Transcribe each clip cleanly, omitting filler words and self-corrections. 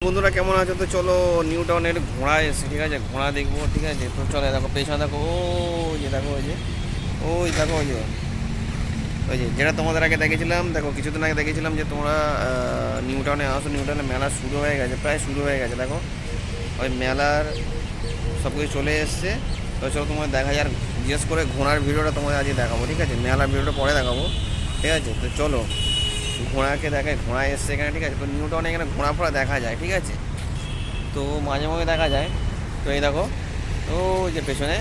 বন্ধুরা কেমন আছো? তো চলো নিউ টাউনের ঘোড়া এসে, ঠিক আছে, ঘোড়া দেখবো, ঠিক আছে। তো চলো দেখো পেছনে দেখো, ওই যে দেখো, ওই যে ওই দেখো, ওই যে যেটা তোমাদের আগে দেখেছিলাম, দেখো কিছুদিন আগে দেখেছিলাম যে তোমরা নিউ টাউনে আসো, নিউ টাউনে মেলা শুরু হয়ে গেছে, প্রায় শুরু হয়ে গেছে। দেখো ওই মেলার সব কিছু চলে এসছে। তো চলো তোমার দেখা যায়, আর বিশেষ করে ঘোড়ার ভিডিওটা তোমাদের আজকে দেখাবো, ঠিক আছে। মেলার ভিডিওটা পরে দেখাবো, ঠিক আছে। তো চলো ঘোড়াকে দেখায়, ঘোড়া এসছে এখানে, ঠিক আছে। তো নিউ টাউনে এখানে ঘোড়া ফোড়া দেখা যায়, ঠিক আছে। তো মাঝে মাঝে দেখা যায়। তো এই দেখো, ও যে পেছনে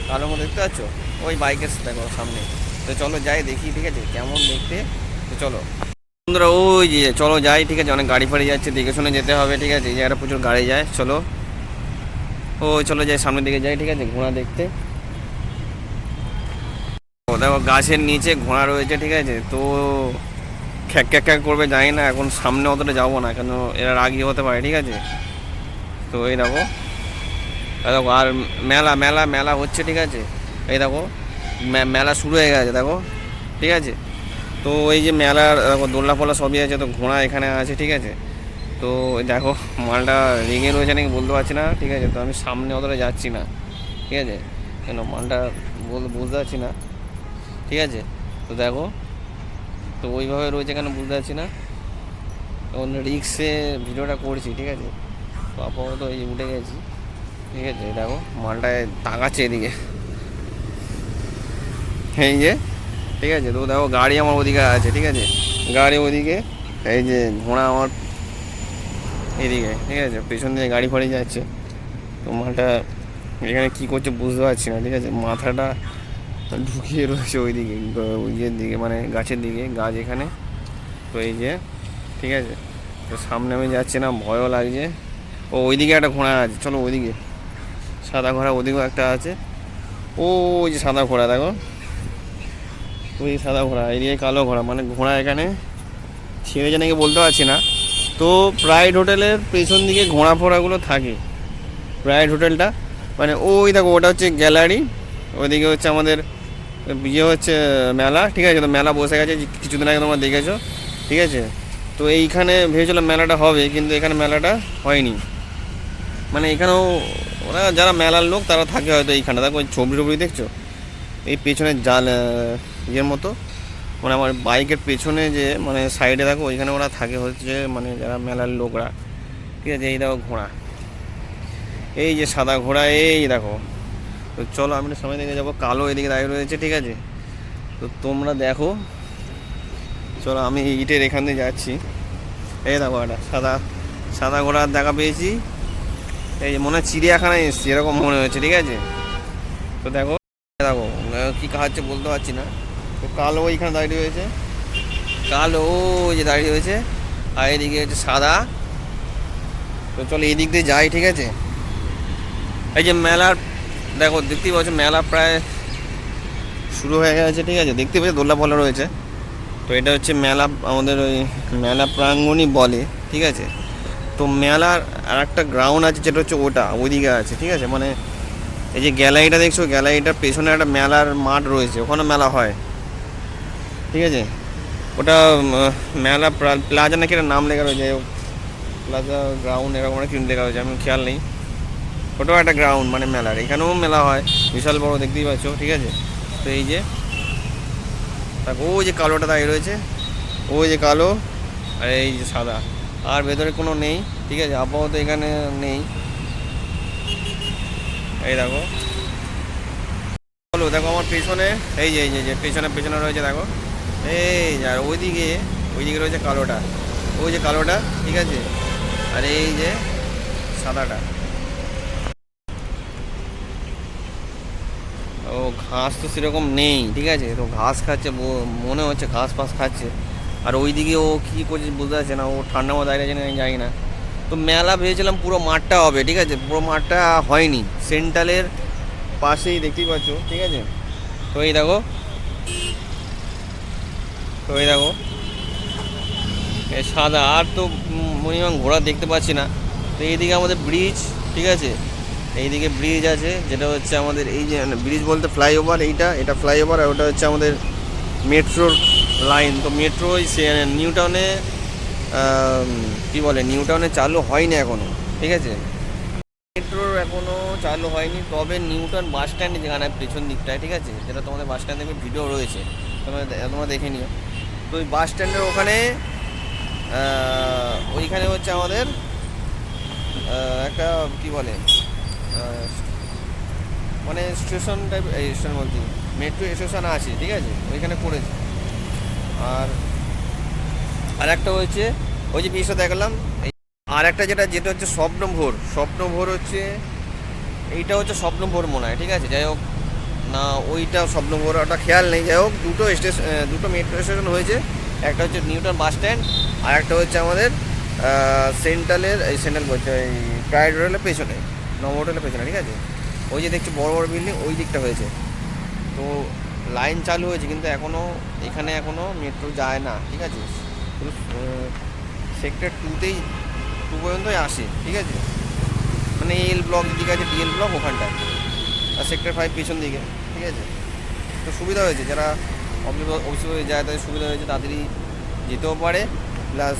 কালো মতো দেখতে পাচ্ছ, ওই বাইকের দেখো সামনে। তো চলো যাই দেখি, ঠিক আছে, কেমন দেখতে। তো চলো বন্ধুরা, ওই যে চলো যাই, ঠিক আছে। অনেক গাড়ি ফাড়ি যাচ্ছে, দেখে শুনে যেতে হবে, ঠিক আছে। এই জায়গাটা প্রচুর গাড়ি যায়, চলো ওই চলো যাই, সামনের দিকে যাই, ঠিক আছে, ঘোড়া দেখতে। ও দেখো গাছের নিচে ঘোড়া রয়েছে, ঠিক আছে। তো খ্যাক খ্যাক খ্যাক করবে জানি না, এখন সামনে অতটা যাবো না, কেন এরা রাগি হতে পারে, ঠিক আছে। তো এই দেখো, দেখো আর মেলা মেলা মেলা হচ্ছে, ঠিক আছে। এই দেখো মেলা শুরু হয়ে গেছে, দেখো, ঠিক আছে। তো এই যে মেলার দেখো দোলনা ফোলা সবই আছে, তো ঘোড়া এখানে আছে, ঠিক আছে। তো দেখো মালটা রেগে রয়েছে নাকি বলতে পারছি না, ঠিক আছে। তো আমি সামনে অতটা যাচ্ছি না, ঠিক আছে, কেন মালটা বুঝতে পারছি না, ঠিক আছে। তো দেখো, তো ওইভাবে রয়েছে কেন বুঝতে পারছি না, অন্য রিক্সে ভিডিওটা করছি, ঠিক আছে। তো আপাতত এই যে উঠে গেছি, ঠিক আছে। দেখো মালটায় তাকাচ্ছে এদিকে, এই যে, ঠিক আছে। তো দেখো গাড়ি আমার ওদিকে আছে, ঠিক আছে, গাড়ি ওদিকে, এই যে ঘোড়া আমার এদিকে, ঠিক আছে। পেছন দিয়ে গাড়ি ফাড়ি যাচ্ছে। তো মালটা এখানে কী করছে বুঝতে পারছি না, ঠিক আছে। মাথাটা ঢুকিয়ে রয়েছে ওইদিকে, ইয়ের দিকে, মানে গাছের দিকে, গাছ এখানে। তো এই যে, ঠিক আছে। তো সামনে আমি যাচ্ছি না, ভয়ও লাগছে। ও ওইদিকে একটা ঘোড়া আছে, চলো ওইদিকে, সাদা ঘোড়া ওদিকেও একটা আছে। ও ওই যে সাদা ঘোড়া দেখো, ওই সাদা ঘোড়া, এদিকে কালো ঘোড়া, মানে ঘোড়া এখানে ছেড়েছে নাকি বলতে পারছি না। তো প্রাইড হোটেলের পেছন দিকে ঘোড়া ফোড়াগুলো থাকে, প্রাইড হোটেলটা, মানে ওই দেখো ওটা হচ্ছে গ্যালারি, ওইদিকে হচ্ছে আমাদের বিয়ে হচ্ছে মেলা, ঠিক আছে। তো মেলা বসে গেছে কিছুদিন আগে, তোমরা দেখেছো, ঠিক আছে। তো এইখানে ভেবেছিলাম মেলাটা হবে, কিন্তু এখানে মেলাটা হয়নি। মানে এখানেও ওরা যারা মেলার লোক তারা থাকে হয়তো এইখানটা, দেখো ওই ছবি টবি দেখছো, এই পেছনে জাল ইয়ের মতো, মানে আমার বাইকের পেছনে যে মানে সাইডে দেখো, ওইখানে ওরা থাকে হচ্ছে মানে যারা মেলার লোকরা, ঠিক আছে। এই দেখো ঘোড়া, এই যে সাদা ঘোড়া, এই দেখো। তো চলো আমি সামনে দিকে যাবো, কালো এদিকে দাঁড়িয়ে রয়েছে, ঠিক আছে। তো তোমরা দেখো, চলো আমি ইটের এখান দিয়ে যাচ্ছি। এই দেখো একটা সাদা সাদা ঘোড়ার দেখা পেয়েছি, এই যে মনে হয় চিড়িয়াখানায় এসেছি এরকম মনে হচ্ছে, ঠিক আছে। তো দেখো দেখো কী খাওয়াচ্ছে বলতে পারছি না। তো কালো ওইখানে দাঁড়িয়ে রয়েছে, কালো ওই যে দাঁড়িয়ে রয়েছে, আর এদিকে হচ্ছে সাদা। তো চলো এই দিক দিয়ে যাই, ঠিক আছে। এই যে মেলার দেখো দেখতেই পাচ্ছ, মেলা প্রায় শুরু হয়ে গেছে, ঠিক আছে। দেখতে পাচ্ছি দোল্লা ফোলা রয়েছে। তো এটা হচ্ছে মেলা, আমাদের ওই মেলা প্রাঙ্গণই বলে, ঠিক আছে। তো মেলার আর একটা গ্রাউন্ড আছে, যেটা হচ্ছে ওটা ওইদিকে আছে, ঠিক আছে। মানে এই যে গ্যালারিটা দেখছো, গ্যালারিটার পেছনে একটা মেলার মাঠ রয়েছে, ওখানে মেলা হয়, ঠিক আছে। ওটা মেলা প্লাজা নাকি একটা নাম লেখা রয়েছে, প্লাজা গ্রাউন্ড এরকম একটা কিন্তু লেখা রয়েছে, আমি খেয়াল নেই। ওটাও একটা গ্রাউন্ড মানে মেলার, এখানেও মেলা হয়, বিশাল বড়, দেখতেই পাচ্ছ, ঠিক আছে। তো এই যে দেখো ওই যে কালোটা দাঁড়িয়ে রয়েছে, ওই যে কালো, আর এই যে সাদা, আর ভেতরে কোনো নেই, ঠিক আছে, আপাতত এখানে নেই। এই দেখো, চলো দেখো আমার পেছনে, এই যে পেছনে পেছনে রয়েছে দেখো, এই আর ওইদিকে ওইদিকে রয়েছে কালোটা, ওই যে কালোটা, ঠিক আছে। আর এই যে সাদাটা, ও ঘাস তো সেরকম নেই, ঠিক আছে। তো ঘাস খাচ্ছে, মনে হচ্ছে ঘাস ফাস খাচ্ছে। আর ওইদিকে ও কী করছে বুঝতে পারছে না, ও ঠান্ডা মতো দাঁড়িয়ে আছে না আমি জানি না। তো মেলা ভেবেছিলাম পুরো মাঠটা হবে, ঠিক আছে, পুরো মাঠটা হয়নি, সেন্ট্রালের পাশেই দেখতেই পাচ্ছ, ঠিক আছে। তো এই দেখো, তো এই দেখো সাদা, আর তো মিনিমাম ঘোড়া দেখতে পাচ্ছি না। তো এইদিকে আমাদের ব্রিজ, ঠিক আছে, এইদিকে ব্রিজ আছে, যেটা হচ্ছে আমাদের এই যে ব্রিজ বলতে ফ্লাইওভার, এটা ফ্লাইওভার, আর ওটা হচ্ছে আমাদের মেট্রোর লাইন। তো মেট্রো নিউ টাউনে কী বলে নিউ টাউনে চালু হয়নি এখনও, ঠিক আছে, মেট্রোর এখনও চালু হয়নি। তবে নিউ টাউন বাস স্ট্যান্ডে যেখানে পেছন দিকটায়, ঠিক আছে, যেটা তোমাদের বাস স্ট্যান্ড থেকে ভিডিও রয়েছে, তোমরা দেখে নিও। তো ওই বাস স্ট্যান্ডের ওখানে ওইখানে হচ্ছে আমাদের একটা কী বলে মানে স্টেশন টাইপ, এই স্টেশন বলতে মেট্রো স্টেশন আছে, ঠিক আছে, ওইখানে করেছে। আর আর একটা হচ্ছে ওই যে পিসটা দেখালাম, আর একটা যেটা যেটা হচ্ছে স্বপ্নভোর হচ্ছে, এইটা হচ্ছে স্বপ্নভোর মনে হয়, ঠিক আছে, যাই হোক না ওইটা স্বপ্নভোর ওটা খেয়াল নেই। যাই হোক দুটো মেট্রো স্টেশন হয়েছে, একটা হচ্ছে নিউটাউন বাস স্ট্যান্ড, আর একটা হচ্ছে আমাদের সেন্ট্রাল বলছে ওই প্রাইড হোটেলের পেছনে, নব হোটেলের পেছনে, ঠিক আছে, ওই যে দেখছি বড় বড় বিল্ডিং ওই দিকটা হয়েছে। তো লাইন চালু হয়েছে কিন্তু এখনও এখানে এখনও মেট্রো যায় না, ঠিক আছে, শুধু সেক্টর 2 পর্যন্তই আসে, ঠিক আছে, মানে এল ব্লক দিকে আছে, ডিএল ব্লক ওখানটায়, আর সেক্টর 5 পেছন দিকে, ঠিক আছে। তো সুবিধা হয়েছে, যারা অফিসে যায় তাদের সুবিধা হয়েছে, তাড়াতাড়ি যেতেও পারে, প্লাস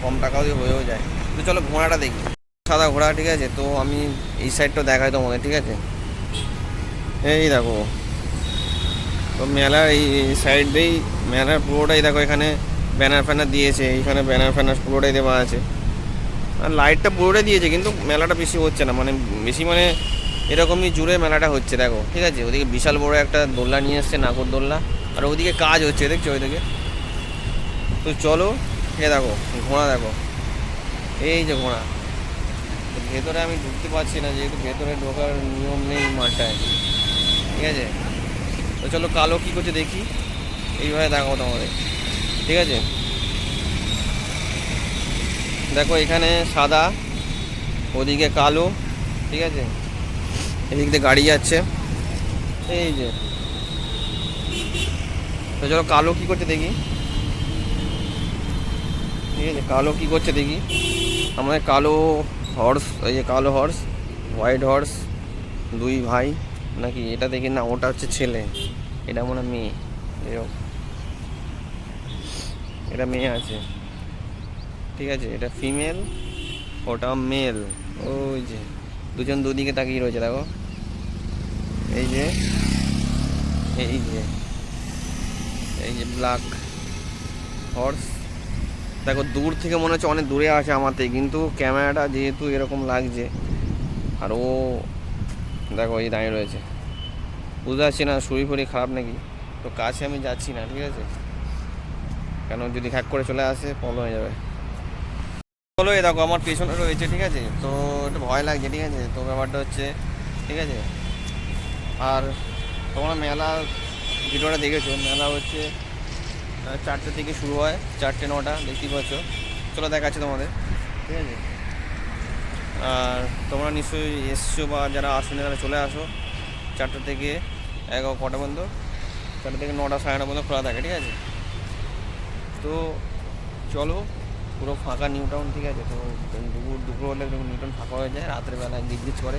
কম টাকাও দিয়ে হয়েও যায়। তো চলো ঘোড়াটা দেখি, সাদা ঘোড়া, ঠিক আছে। তো আমি এই সাইডটা দেখাই তোমাদের, ঠিক আছে, এই দেখো। তো মেলার এই সাইড দিয়েই মেলার পুরোটাই দেখো, এখানে ব্যানার ফ্যানার দিয়েছে, এইখানে ব্যানার ফ্যানার পুরোটাই দেওয়া আছে, আর লাইটটা পুরোটাই দিয়েছে, কিন্তু মেলাটা বেশি হচ্ছে না, মানে বেশি মানে এরকমই জুড়ে মেলাটা হচ্ছে দেখো, ঠিক আছে। ওদিকে বিশাল বড় একটা দোলনা নিয়ে এসছে, নাগর দোলনা, আর ওদিকে কাজ হচ্ছে দেখছো ওইদিকে। তো চলো এ দেখো ঘোড়া, দেখো এই যে ঘোড়া। ভেতরে আমি ঢুকতে পারছি না, যেহেতু ভেতরে ঢোকার নিয়ম নেই মাঠটায়, ঠিক আছে। তো চলো কালো কী করছে দেখি, এইভাবে দেখাও তোমাদের, ঠিক আছে। দেখো এখানে সাদা, ওদিকে কালো, ঠিক আছে, এদিক দিয়ে গাড়ি যাচ্ছে, এই যে। তো চলো কালো কী করছে দেখি, ঠিক আছে, কালো কী করছে দেখি। আমাদের কালো হর্স, এই যে কালো হর্স, হোয়াইট হর্স, 2 ভাই নাকি, এটা দেখি না, ওটা হচ্ছে ছেলে, এটা মনে হয় মেয়ে, এটা মেয়ে আছে, ঠিক আছে, এটা ফিমেল, ওটা মেল। ওই যে দুজন দুদিকে তাকিয়ে রয়েছে দেখো, এই যে এই যে এই যে ব্ল্যাক হর্স। দেখো দূর থেকে মনে হচ্ছে অনেক দূরে আছে আমার থেকে, কিন্তু ক্যামেরাটা যেহেতু এরকম লাগছে, আর ও দেখো এই দাঁড়িয়ে রয়েছে, বুঝতে পারছি না শরীর ফরি খারাপ নাকি। তো কাছে আমি যাচ্ছি না, ঠিক আছে, কেন যদি হ্যাক করে চলে আসে প্রবলেম হয়ে যাবে। চলো এই দেখো আমার পেছনে রয়েছে, ঠিক আছে, তো একটু ভয় লাগছে, ঠিক আছে। তো ব্যাপারটা হচ্ছে, ঠিক আছে, আর তোমরা মেলা ভিডিওটা দেখেছো, মেলা হচ্ছে 4টে থেকে শুরু হয়, 4টে 9টা দেখতেই পাচ্ছ। চলো দেখাচ্ছি তোমাদের, ঠিক আছে। আর তোমরা নিশ্চয়ই এসছো বা যারা আসো তারা চলে আসো, 4টা থেকে 11 কটা পর্যন্ত, 4টা থেকে 9টা 9:30 পর্যন্ত খোলা থাকে, ঠিক আছে। তো চলো পুরো ফাঁকা নিউ টাউন, ঠিক আছে। তো দুপুর হলে নিউ টাউন ফাঁকা হয়ে যায়, রাতের বেলায় গিজ করে।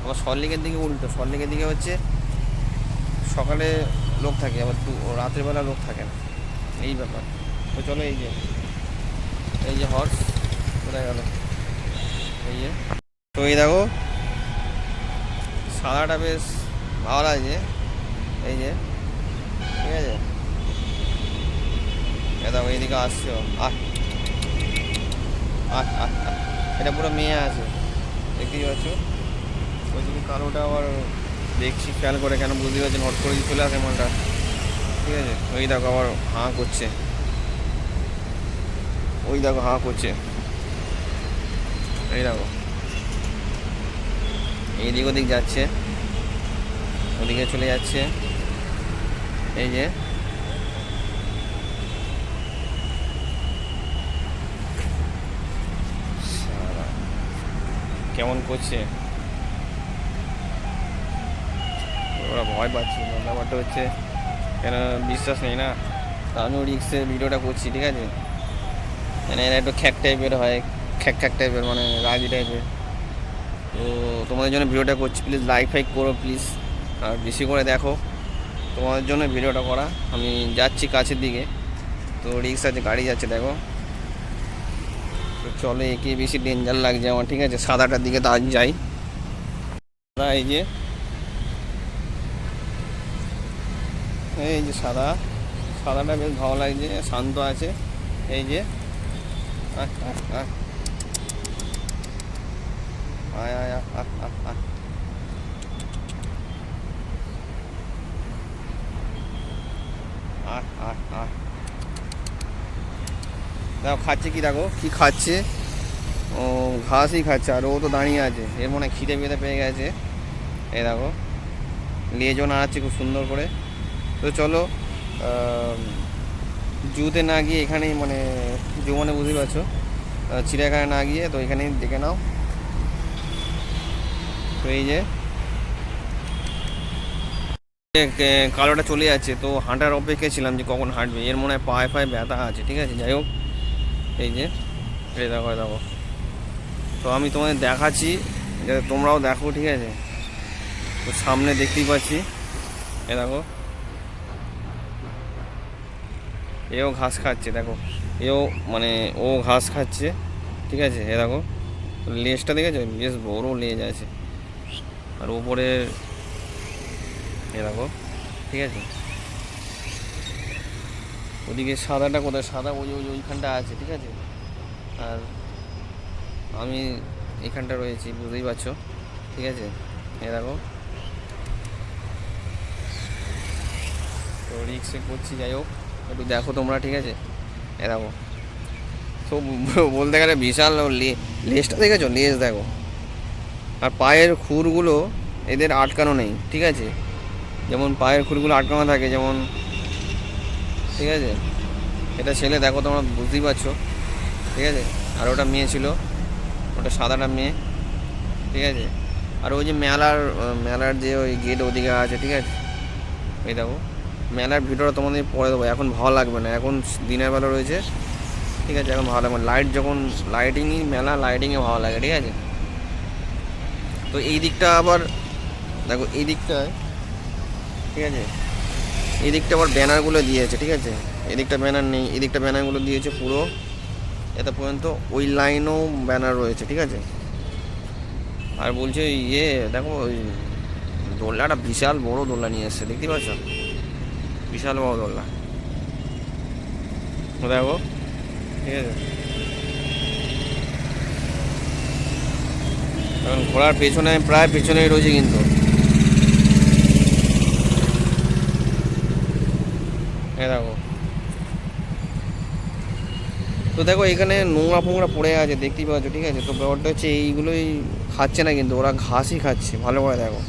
আবার সল্টলেকের দিকে উল্টো, সল্টলেকের দিকে হচ্ছে সকালে লোক থাকে, আবার রাতের বেলা লোক থাকে না, এই ব্যাপার। তো চলো এই যে হর্স কোথায় গেল, এই যে। তো এই দেখো সাদাটা বেশ ভালো লাগছে, এই যে, ঠিক আছে। এ দেখো এইদিকে আসছো, এটা পুরো মেয়ে আছে, দেখতেই পাচ্ছ। ওইদিকে কালোটা আবার দেখছি খেয়াল করে, কেন বুঝতে পারছেন, হট করে চলে আসে মনটা, ঠিক আছে। ওই দেখো আবার হাঁ করছে, ওই দেখো হাঁ করছে, এই দেখো এইদিক ওদিক যাচ্ছে, ওদিকে চলে যাচ্ছে, এই যে। কেমন করছে, ওরা ভয় পাচ্ছে। ব্যাপারটা হচ্ছে কেন বিশ্বাস নেই না, আমিও রিক্সে ভিডিওটা করছি, ঠিক আছে। মানে এরা একটু খ্যাক টাইপের হয়, খ্যাক টাইপের, মানে রাগি টাইপের। তো তোমাদের জন্য ভিডিওটা করছি, প্লিজ লাইক ফাইক করো প্লিজ, আর বেশি করে দেখো, তোমাদের জন্য ভিডিওটা করা। আমি যাচ্ছি কাছের দিকে, তো রিক্স আছে, গাড়ি যাচ্ছে দেখো। তো চলো, একে বেশি ডেঞ্জার লাগছে আমার, ঠিক আছে। সাদাটার দিকে তো আজ যাই। এই যে সাদা, সাদাটা বেশ ভালো লাগছে, শান্ত আছে। এই যে আয় আয় আয় আয় আয় আয় আয় আয়। আয় আয় আয়। দেখো খাচ্ছে কি, দেখো কি খাচ্ছে। ও ঘাসই খাচ্ছে, আর ও তো দাঁড়িয়ে আছে, এর মনে হয় খিদে ফিদে পেয়ে গেছে। এই দেখো লেজও নাড়াচ্ছে খুব সুন্দর করে। তো চলো জুতে না গিয়ে এখানেই, মানে জু মানে বুঝতে পারছো, চিড়িয়াখানা না গিয়ে তো এখানেই দেখে নাও। তো এই যে কালোটা চলে যাচ্ছে, তো হাঁটার অপেক্ষায় ছিলাম যে কখন হাঁটবে। এর মনে হয় পায়ে পায়ে ব্যথা আছে, ঠিক আছে। যাই হোক, এই যে এই দেখো দেখো। তো আমি তোমাদের দেখাচ্ছি যাতে তোমরাও দেখো, ঠিক আছে। তো সামনে দেখতেই পাচ্ছি, এ দেখো এও ঘাস খাচ্ছে, দেখো এও মানে ও ঘাস খাচ্ছে, ঠিক আছে। এ দেখো লেজটা দেখেছো, বেশ বড় লেজ আছে। আর ওপরে এ দেখো, ঠিক আছে। ওদিকে সাদাটা কোথায়, সাদা ওই ওই ওইখানটা আছে, ঠিক আছে। আর আমি এখানটা রয়েছি, বুঝতেই পারছো, ঠিক আছে। এ দেখো, তো রিক্সে করছি, যাই হোক একটু দেখো তোমরা, ঠিক আছে। এ দেখো, তো বলতে গেলে বিশাল লেজটা দেখেছো, লেজ দেখো। আর পায়ের খুরগুলো এদের আটকানো নেই, ঠিক আছে। যেমন পায়ের খুরগুলো আটকানো থাকে, যেমন, ঠিক আছে। এটা ছেলে, দেখো তোমরা বুঝতেই পারছো, ঠিক আছে। আর ওটা মেয়ে ছিল, ওটা সাদাটা মেয়ে, ঠিক আছে। আর ওই যে মেলার যে ওই গেট ওদিকে আছে, ঠিক আছে। এই দেখো মেলার ভিডিওটা তোমাদের পরে দেবো, এখন ভালো লাগবে না, এখন দিনের বেলা রয়েছে, ঠিক আছে। এখন ভালো লাগবে, লাইট যখন লাইটিংই মেলা, লাইটিংয়ে ভালো লাগে, ঠিক আছে। তো এই দিকটা আবার দেখো, এই দিকটায়, ঠিক আছে, এই দিকটা আবার ব্যানারগুলো দিয়েছে, ঠিক আছে। এদিকটা ব্যানার নেই, এদিকটা ব্যানারগুলো দিয়েছে পুরো এটা পর্যন্ত, ওই লাইনও ব্যানার রয়েছে, ঠিক আছে। আর বলছে ইয়ে দেখো, ওই দোলনাটা বিশাল বড় দোলনা নিয়ে এসছে, দেখতে পাচ্ছ, বিশাল বড় দোলনা, দেখো, ঠিক আছে। এখন ঘোড়ার পেছনে, প্রায় পেছনেই রয়েছে কিন্তু, দেখো। তো দেখো এখানে নোংরা ফোংরা পড়ে আছে, দেখতেই পাচ্ছ, ঠিক আছে। তো ব্যাপারটা হচ্ছে এইগুলোই খাচ্ছে না কিন্তু, ওরা ঘাসই খাচ্ছে, ভালো করে দেখো,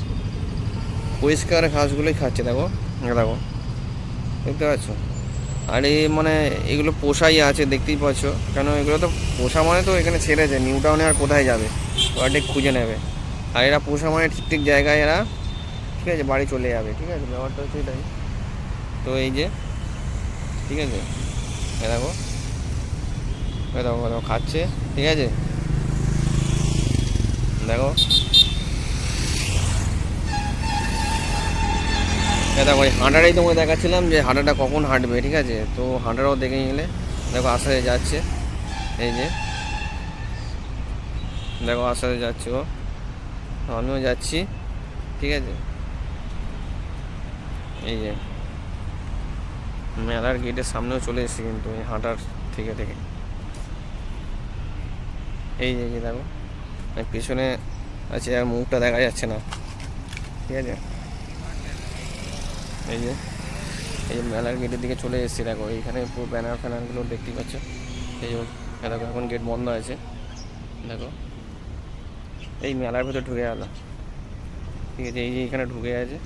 পরিষ্কার ঘাসগুলোই খাচ্ছে, দেখো দেখো, দেখতে পাচ্ছ। আর এই মানে এগুলো পোষাই আছে, দেখতেই পাচ্ছ, কেন এগুলো তো পোষা মানে তো এখানে ছেড়েছে, নিউ টাউনে আর কোথায় যাবে, ওরা ঠিক খুঁজে নেবে। আর এরা পোষা মানে ঠিক ঠিক জায়গায় এরা, ঠিক আছে, বাড়ি চলে যাবে, ঠিক আছে। ব্যাপারটা হচ্ছে এটাই। তো এই যে, ঠিক আছে, এ দেখো, এ দেখো দেখো খাচ্ছে, ঠিক আছে, দেখো। দেখো ওই হাঁটাটাই তোমাকে দেখাচ্ছিলাম যে হাঁটাটা কখন হাঁটবে, ঠিক আছে। তো হাঁটাটাও দেখে নিলে, দেখো আস্তে যাচ্ছে, এই যে দেখো আস্তে যাচ্ছে ও, আমিও যাচ্ছি, ঠিক আছে। এই যে মেলার গেটের সামনেও চলে এসেছি কিন্তু, এই হাঁটার থেকে থেকে, এই যে দেখো পেছনে আছে, আর মুখটা দেখা যাচ্ছে না, ঠিক আছে। এই যে মেলার গেটের দিকে চলে এসেছি, দেখো এইখানে পুরো ব্যানার ফ্যানারগুলো দেখতেই পাচ্ছ। এই দেখো এখন গেট বন্ধ আছে, দেখো এই মেলার ভেতর ঢুকে গেল, ঠিক আছে। এই যে এখানে ঢুকে আছে,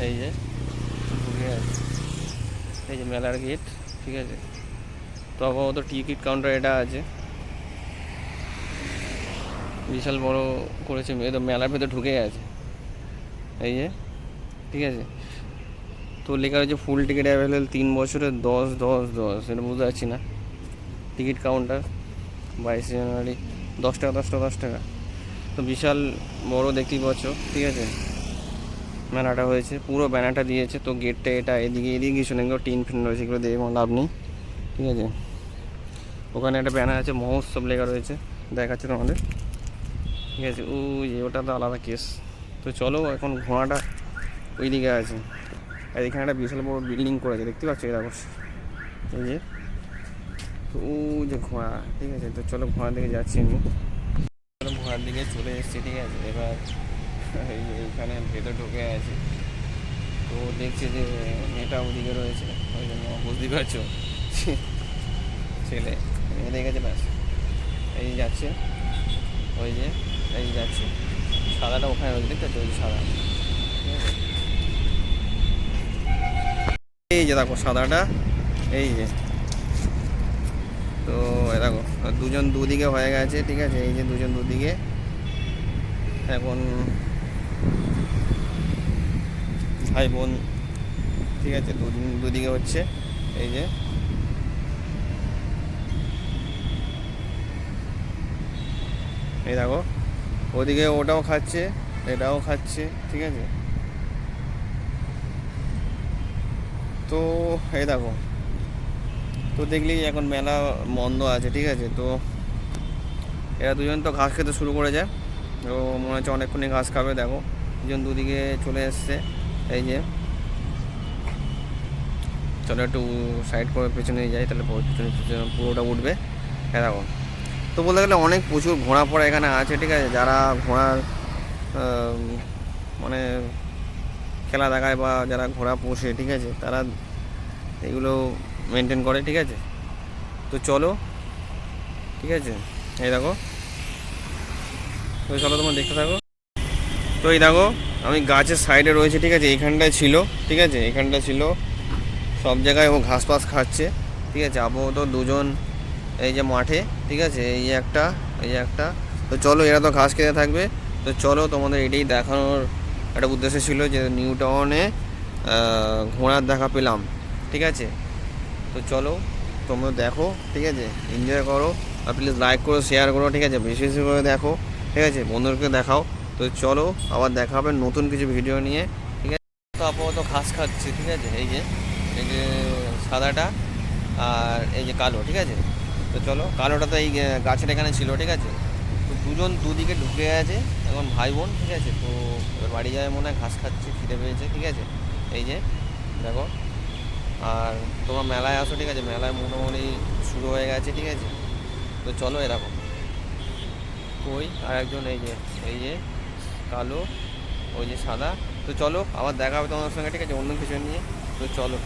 এই যে ঢুকে আছে, এই যে মেলার গেট, ঠিক আছে। তখন তো টিকিট কাউন্টার এটা আছে, বিশাল বড় করেছে, তো মেলার ভেতর ঢুকে আছে, এই যে, ঠিক আছে। তো লেখা হয়েছে ফুল টিকিট অ্যাভেলেবল 3 বছরের 10 এটা বুঝতে পারছি না। টিকিট কাউন্টার 22 জানুয়ারি, 10 টাকা 10 টাকা 10 টাকা। তো বিশাল বড় দেখতেই পাচ্ছ, ঠিক আছে। মেলাটা হয়েছে, পুরো ব্যানারটা দিয়েছে। তো গেটটা এটা এদিকে কিছু নেই, টিন ফিন রয়েছে, এগুলো দিয়ে কোনো লাভ নেই, ঠিক আছে। ওখানে একটা ব্যানার আছে, মহোৎসব লেখা রয়েছে, দেখাচ্ছে তোমাদের, ঠিক আছে। ওই যে ওটা তো আলাদা কেস। তো চলো এখন ঘোড়াটা ওই দিকে আছে, আর এখানে একটা বিশাল বড় বিল্ডিং করেছে, দেখতে পাচ্ছ এরকম, এই যে। তো ওই যে ঘোড়া, ঠিক আছে। তো চলো ঘোড়ার দিকে যাচ্ছি আমি, চলো ঘোড়ার দিকে চলে এসেছি, ঠিক আছে। এবার এইখানে ভেতর ঢুকে আছে, তো দেখছি যে মেয়েটা ওদিকে রয়েছে, ওই জন্য বুঝতে পারছো ছেলে মেয়ে দেখেছে ব্যাস, এই যাচ্ছে, ওই যে এই যাচ্ছে, সাদাটা ওখানে রয়েছে, দেখতে পাচ্ছ, ওই যে সাদা, ঠিক আছে। এই যে দেখো সাদাটা, এই যে। তো দেখো দুজন দুদিকে হয়ে গেছে, ঠিক আছে। এই যে দুজন দুদিকে, এখন ভাই বোন, ঠিক আছে, দুদিকে হচ্ছে, এই যে। এই দেখো ওদিকে ওটাও খাচ্ছে, এটাও খাচ্ছে, ঠিক আছে। তো এই দেখো, তো দেখলি এখন মেলা বন্ধ আছে, ঠিক আছে। তো এরা দুজন তো ঘাস খেতে শুরু করে যায়, তো মনে হচ্ছে অনেকক্ষণই ঘাস খাবে। দেখো দুজন দুদিকে চলে এসছে, এই যে। চলো একটু সাইড করে পেছনে যাই, তাহলে পিছনে পিছনে পুরোটা উঠবে। হ্যাঁ দেখো, তো বলতে গেলে অনেক প্রচুর ঘোড়া ফোড়া এখানে আছে, ঠিক আছে। যারা ঘোড়ার মানে খেলা দেখায় বা যারা ঘোড়া পোষে, ঠিক আছে, তারা এগুলো মেনটেন করে, ঠিক আছে। তো চলো, ঠিক আছে, এই দেখো, তো চলো তোমরা দেখতে থাকো। তো এই দেখো আমি গাছের সাইডে রয়েছে, ঠিক আছে। এইখানটায় ছিল, ঠিক আছে, এইখানটা ছিল, সব জায়গায় ও ঘাস পাস খাচ্ছে, ঠিক আছে। আপাতত দুজন এই যে মাঠে, ঠিক আছে, এই যে একটা, এই যে একটা। তো চলো এরা তো ঘাস খেতে থাকবে। তো চলো তোমাদের এটাই দেখানোর একটা উদ্দেশ্য ছিল, যে নিউ টাউনে ঘোড়ার দেখা পেলাম, ঠিক আছে। তো চলো তোমরা দেখো, ঠিক আছে, এনজয় করো, আর প্লিজ লাইক করো, শেয়ার করো, ঠিক আছে, বেশি বেশি করে দেখো, ঠিক আছে, বন্ধুদেরকে দেখাও। তো চলো আবার দেখা হবে নতুন কিছু ভিডিও নিয়ে, ঠিক আছে। তো আপাতত ঘাস খাচ্ছে, ঠিক আছে, এই যে সাদাটা আর এই যে কালো, ঠিক আছে। তো চলো, কালোটা তো এই গাছের এখানে ছিল, ঠিক আছে। তো দুজন দুদিকে ঢুকে আছে এখন ভাই বোন, ঠিক আছে। তো এবার বাড়ি যায় মনে হয়, ঘাস খাচ্ছে, খিদে পেয়েছে, ঠিক আছে। এই যে দেখো, আর তোমরা মেলায় আসো, ঠিক আছে, মেলায় মোটামুটি শুরু হয়ে গেছে, ঠিক আছে। তো চলো এরকম কই আর একজন, এই যে কালো, ওই যে সাদা। তো চলো আবার দেখা হবে তোমাদের সঙ্গে, ঠিক আছে, অন্য কিছু নিয়ে। তো চলো।